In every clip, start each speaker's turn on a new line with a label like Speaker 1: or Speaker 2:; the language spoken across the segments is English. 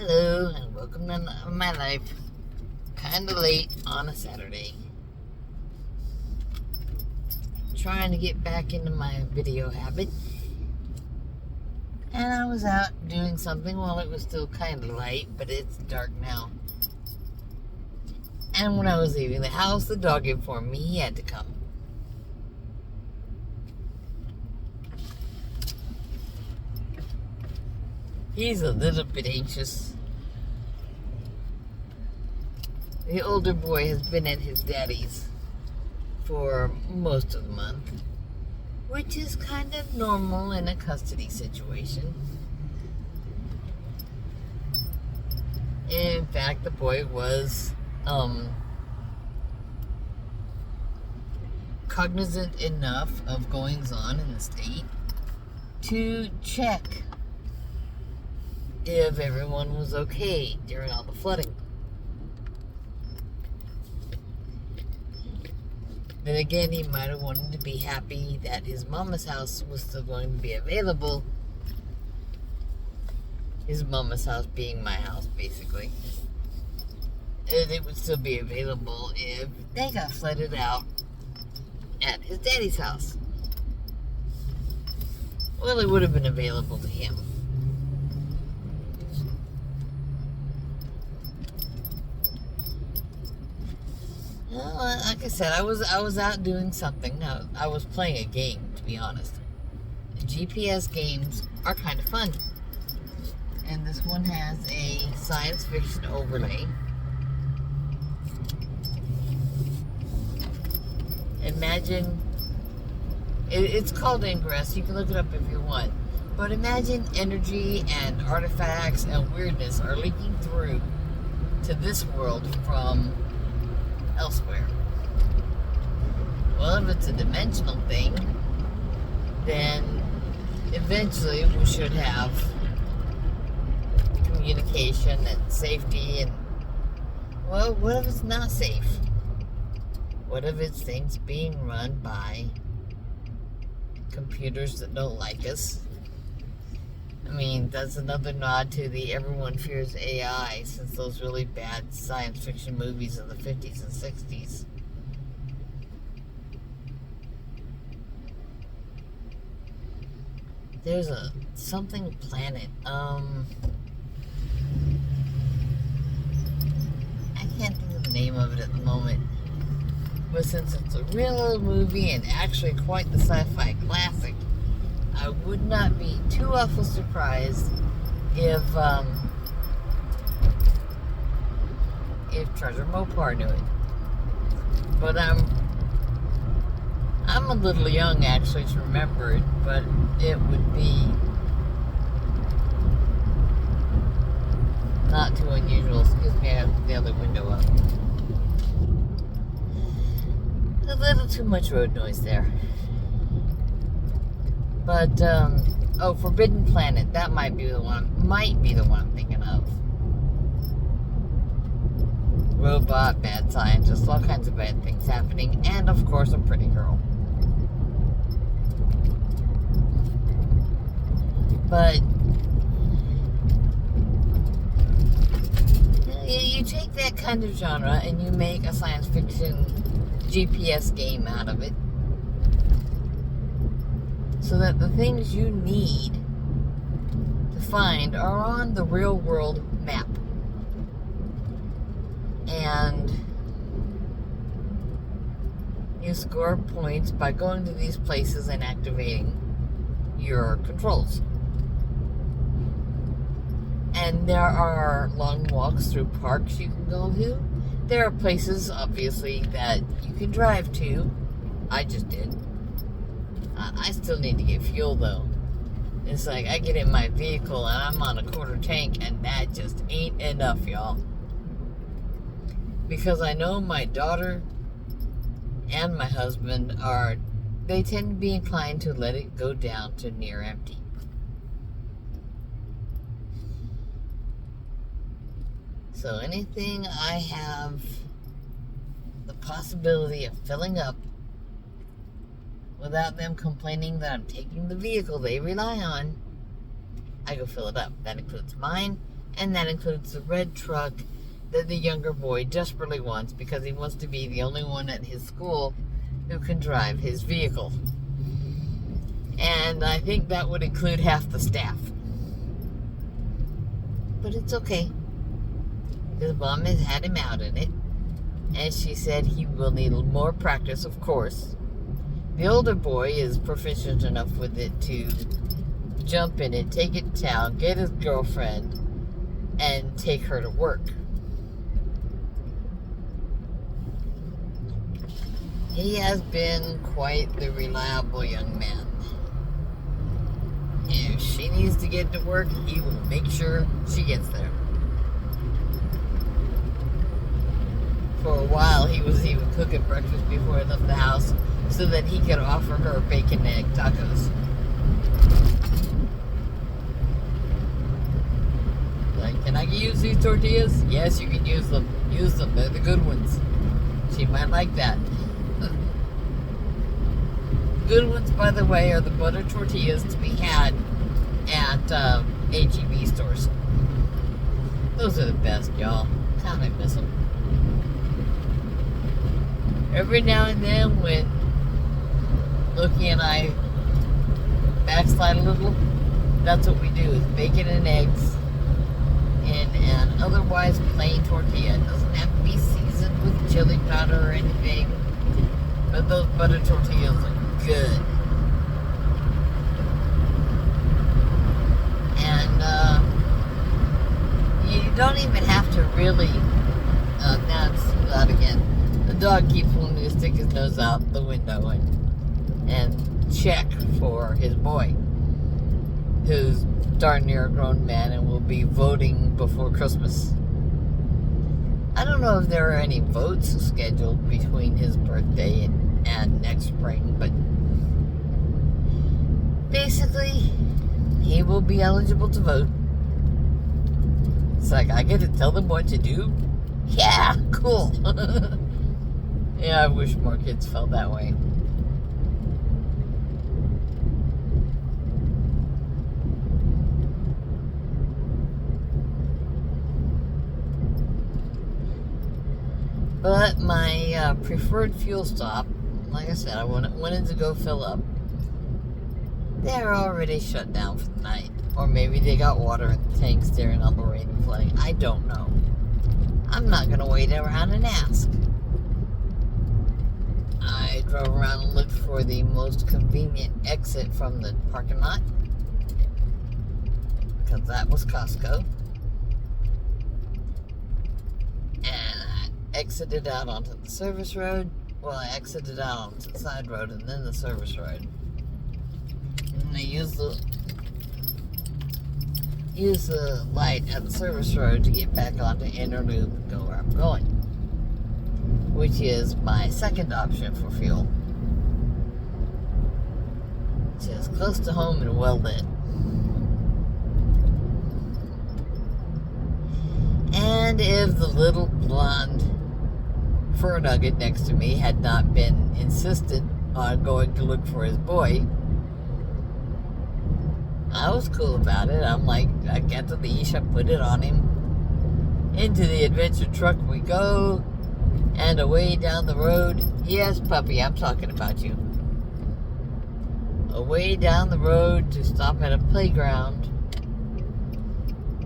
Speaker 1: Hello and welcome to my life. Kinda late on a Saturday. Trying to get back into my video habit. And I was out doing something while it was still kinda light, but it's dark now. And when I was leaving the house, the dog informed me he had to come. He's a little bit anxious. The older boy has been at his daddy's for most of the month, which is kind of normal in a custody situation. In fact, the boy was cognizant enough of goings on in the state to check if everyone was okay during all the flooding. Then again, he might have wanted to be happy that his mama's house was still going to be available. His mama's house being my house, basically. And it would still be available if they got flooded out at his daddy's house. Well, it would have been available to him. Well, like I said, I was out doing something. I was playing a game, to be honest. GPS games are kind of fun. And this one has a science fiction overlay. Imagine, it's called Ingress. You can look it up if you want. But imagine energy and artifacts and weirdness are leaking through to this world from elsewhere. Well, if it's a dimensional thing, then eventually we should have communication and safety. And well, what if it's not safe? What if it's things being run by computers that don't like us? I mean, that's another nod to the everyone fears AI, since those really bad science fiction movies in the 50s and 60s. There's a something planet, I can't think of the name of it at the moment. But since it's a real old movie and actually quite the sci-fi classic, I would not be too awful surprised if Treasure Mopar knew it. But I'm a little young actually to remember it, but it would be not too unusual. Excuse me, I have the other window up. A little too much road noise there. But, Forbidden Planet, that might be the one I'm thinking of. Robot, bad scientist, all kinds of bad things happening, and of course a pretty girl. But you take that kind of genre and you make a science fiction GPS game out of it, so that the things you need to find are on the real world map. And you score points by going to these places and activating your controls. And there are long walks through parks you can go to. There are places, obviously, that you can drive to. I just did. I still need to get fuel, though. It's like I get in my vehicle and I'm on a quarter tank, and that just ain't enough, y'all. Because I know my daughter and my husband they tend to be inclined to let it go down to near empty. So anything I have the possibility of filling up without them complaining that I'm taking the vehicle they rely on, I go fill it up. That includes mine, And that includes the red truck that the younger boy desperately wants because he wants to be the only one at his school who can drive his vehicle. And I think that would include half the staff. But it's okay. His mom has had him out in it. And she said he will need more practice, of course. The older boy is proficient enough with it to jump in it, take it to town, get his girlfriend, and take her to work. He has been quite the reliable young man. If she needs to get to work, he will make sure she gets there. For a while, he was even cooking breakfast before he left the house so that he could offer her bacon and egg tacos. Like, can I use these tortillas? Yes, you can use them. Use them. They're the good ones. She might like that. Good ones, by the way, are the butter tortillas to be had at H-E-B stores. Those are the best, y'all. God, I miss them. Every now and then, when Loki and I backslide a little, that's what we do, is bacon and eggs in an otherwise plain tortilla. It doesn't have to be seasoned with chili powder or anything, but those butter tortillas are good. And you don't even have to really, now it's loud again. The dog keeps wanting to stick his nose out the window and check for his boy, who's darn near a grown man and will be voting before Christmas. I don't know if there are any votes scheduled between his birthday and next spring, but basically, he will be eligible to vote. It's like, I get to tell them what to do? Yeah, cool. Yeah, I wish more kids felt that way. But my preferred fuel stop, like I said, I wanted to go fill up. They're already shut down for the night. Or maybe they got water in the tank staring on the rain and flooding. I don't know. I'm not going to wait around and ask. I drove around and looked for the most convenient exit from the parking lot, because that was Costco. And I exited out onto the service road. Well, I exited out onto the side road and then the service road. And I used the light at the service road to get back onto inner loop and go where I'm going, which is my second option for fuel. It's just close to home and well lit. And if the little blonde fur nugget next to me had not been insistent on going to look for his boy, I was cool about it. I'm like, I got the leash, I put it on him. Into the adventure truck we go, and away down the road. Yes, puppy, I'm talking about you. Away down the road to stop at a playground,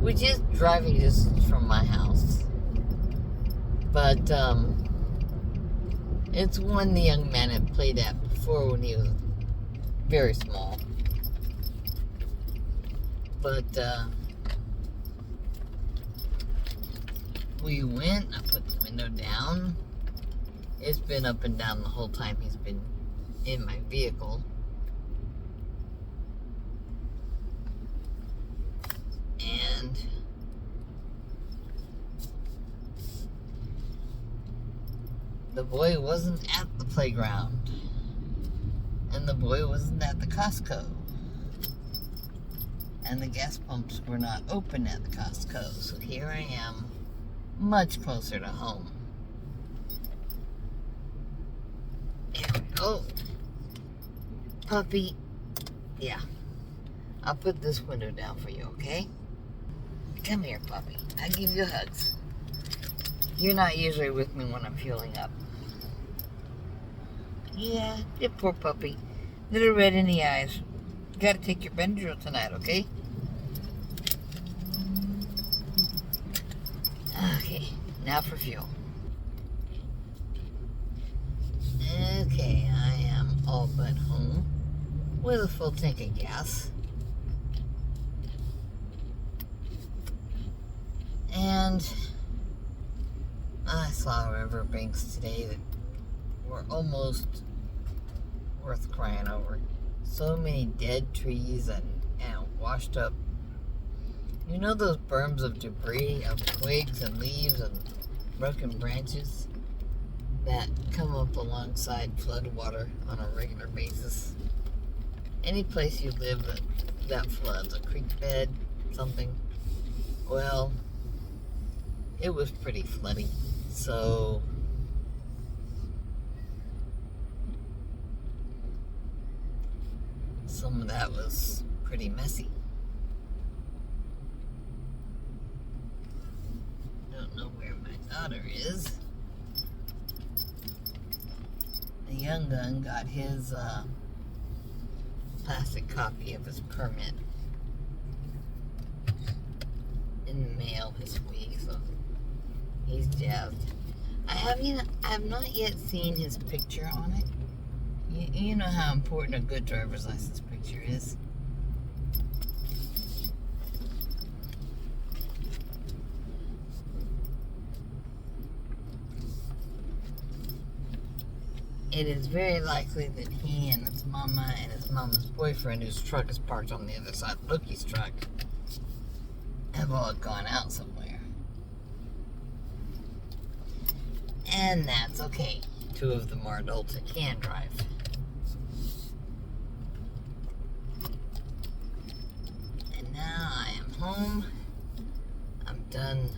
Speaker 1: which is driving distance from my house. But, it's one the young man had played at before when he was very small. But, we went, I put the window down. It's been up and down the whole time he's been in my vehicle. And the boy wasn't at the playground. And the boy wasn't at the Costco. And the gas pumps were not open at the Costco. So here I am, much closer to home. There we go. Puppy. Yeah. I'll put this window down for you, okay? Come here, puppy. I give you hugs. You're not usually with me when I'm fueling up. Yeah, you poor puppy. Little red in the eyes. You gotta take your Benadryl tonight, okay? Okay, now for fuel. Okay, I am all but home with a full tank of gas. And I saw riverbanks today that were almost worth crying over. So many dead trees and washed up. You know those berms of debris, of twigs and leaves and broken branches that come up alongside floodwater on a regular basis? Any place you live that floods, a creek bed, something, well, it was pretty floody. So some of that was pretty messy. Don't know where my daughter is. The young gun got his plastic copy of his permit in the mail this week, so he's jazzed. I have not yet seen his picture on it. You know how important a good driver's license picture is. It is very likely that he and his mama and his mama's boyfriend, whose truck is parked on the other side of Loki's truck, have all gone out somewhere. And that's okay. Two of them are adults that can drive. And now I am home. I'm done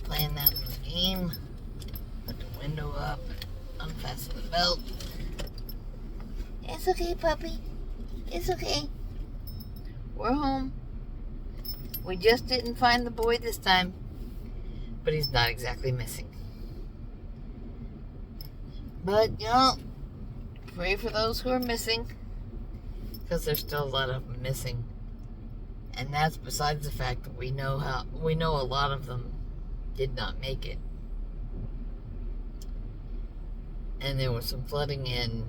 Speaker 1: playing that little game. Put the window up. Unfasten the belt. It's okay, puppy. It's okay. We're home. We just didn't find the boy this time, but he's not exactly missing. But, pray for those who are missing, because there's still a lot of them missing. And that's besides the fact that we know a lot of them did not make it. And there was some flooding in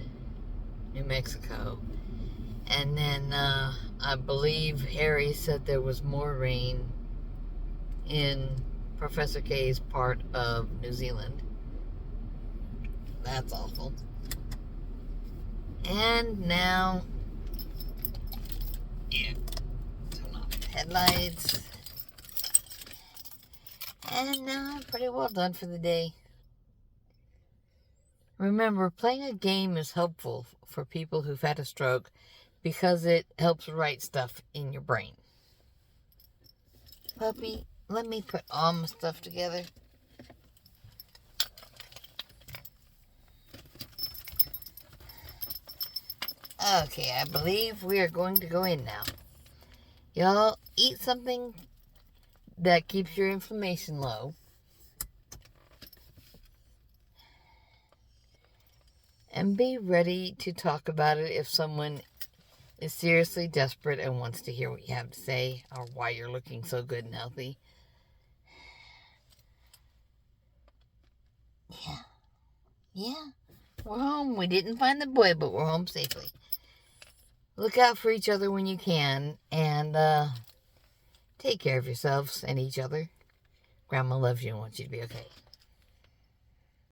Speaker 1: New Mexico. And then I believe Harry said there was more rain in Professor K's part of New Zealand. That's awful. And now, turn off the headlights. And now I'm pretty well done for the day. Remember, playing a game is helpful for people who've had a stroke because it helps write stuff in your brain. Puppy, let me put all my stuff together. Okay, I believe we are going to go in now. Y'all, eat something that keeps your inflammation low. And be ready to talk about it if someone is seriously desperate and wants to hear what you have to say or why you're looking so good and healthy. Yeah. We're home. We didn't find the boy, but we're home safely. Look out for each other when you can, and take care of yourselves and each other. Grandma loves you and wants you to be okay.